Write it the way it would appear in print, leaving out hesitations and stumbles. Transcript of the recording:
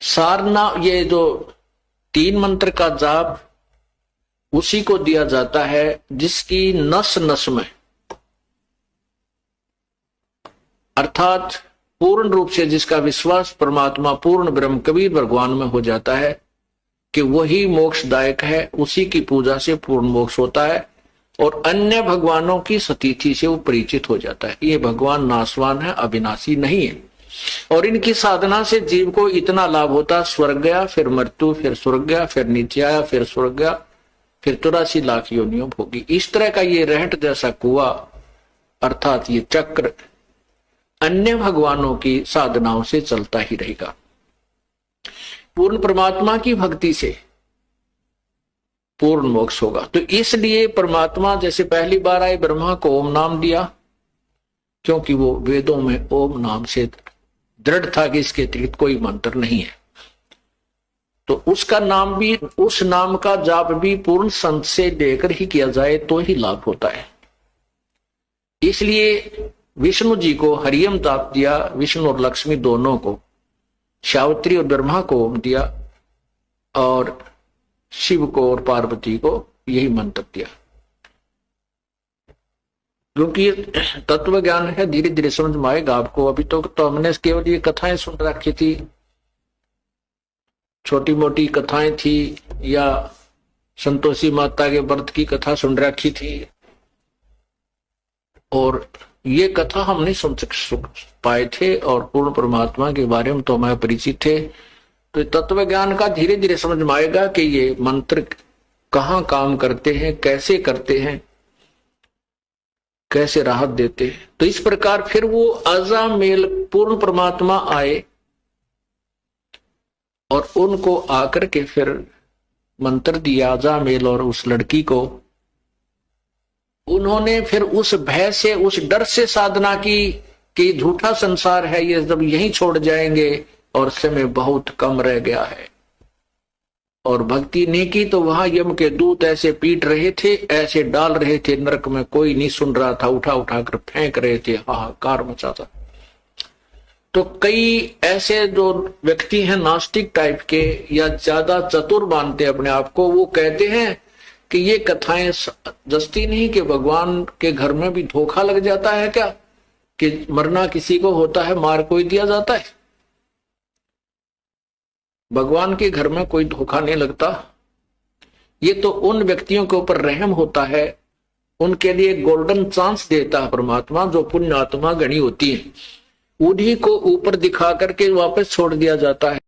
सारना, ये जो 3 मंत्र का जाप उसी को दिया जाता है जिसकी नस नस में, अर्थात पूर्ण रूप से जिसका विश्वास परमात्मा पूर्ण ब्रह्म कबीर भगवान में हो जाता है कि वही मोक्षदायक है, उसी की पूजा से पूर्ण मोक्ष होता है और अन्य भगवानों की सतीथि से वो परिचित हो जाता है। ये भगवान नाशवान है, अविनाशी नहीं है और इनकी साधना से जीव को इतना लाभ होता, स्वर्ग गया, फिर मृत्यु, फिर स्वर्ग गया, फिर नीचे आया, फिर स्वर्ग गया, फिर 84 लाख योनियों भोगी। इस तरह का ये रहट जैसा कुआं अर्थात ये चक्र अन्य भगवानों की साधनाओं से चलता ही रहेगा। पूर्ण परमात्मा की भक्ति से पूर्ण मोक्ष होगा। तो इसलिए परमात्मा जैसे पहली बार आए ब्रह्मा को ओम नाम दिया, क्योंकि वो वेदों में ओम नाम से दृढ़ था कि इसके अतिरिक्त कोई मंत्र नहीं है। तो उसका नाम भी, उस नाम का जाप भी पूर्ण संत से लेकर ही किया जाए तो ही लाभ होता है। इसलिए विष्णु जी को हरियम जाप दिया, विष्णु और लक्ष्मी दोनों को, सावित्री और ब्रह्मा को ओम दिया और शिव को और पार्वती को यही मंत्र दिया। क्योंकि तत्व ज्ञान है, धीरे धीरे समझ में आएगा आपको। अभी तो हमने केवल ये कथाएं सुन रखी थी, छोटी मोटी कथाएं थी, या संतोषी माता के व्रत की कथा सुन रखी थी, और ये कथा हम नहीं सुन पाए थे और पूर्ण परमात्मा के बारे में तो हमें परिचित थे। तो तत्व ज्ञान का धीरे धीरे समझ में आएगा कि ये मंत्र कहाँ काम करते हैं, कैसे करते हैं, कैसे राहत देते हैं। तो इस प्रकार फिर वो अजामेल पूर्ण परमात्मा आए और उनको आकर के फिर मंत्र दिया अजामेल और उस लड़की को। उन्होंने फिर उस भय से, उस डर से साधना की कि झूठा संसार है, ये जब यहीं छोड़ जाएंगे और समय बहुत कम रह गया है, और भक्ति नहीं की तो वहां यम के दूत ऐसे पीट रहे थे, ऐसे डाल रहे थे नरक में, कोई नहीं सुन रहा था, उठा उठा कर फेंक रहे थे, हाहाकार मचा था। तो कई ऐसे जो व्यक्ति हैं नास्तिक टाइप के या ज्यादा चतुर मानते अपने आप को, वो कहते हैं कि ये कथाएं जस्ती नहीं कि भगवान के घर में भी धोखा लग जाता है क्या, कि मरना किसी को होता है, मार कोई दिया जाता है। भगवान के घर में कोई धोखा नहीं लगता। ये तो उन व्यक्तियों के ऊपर रहम होता है, उनके लिए गोल्डन चांस देता है परमात्मा, जो पुण्य आत्मा गणी होती है, उन्हीं को ऊपर दिखा करके वापस छोड़ दिया जाता है।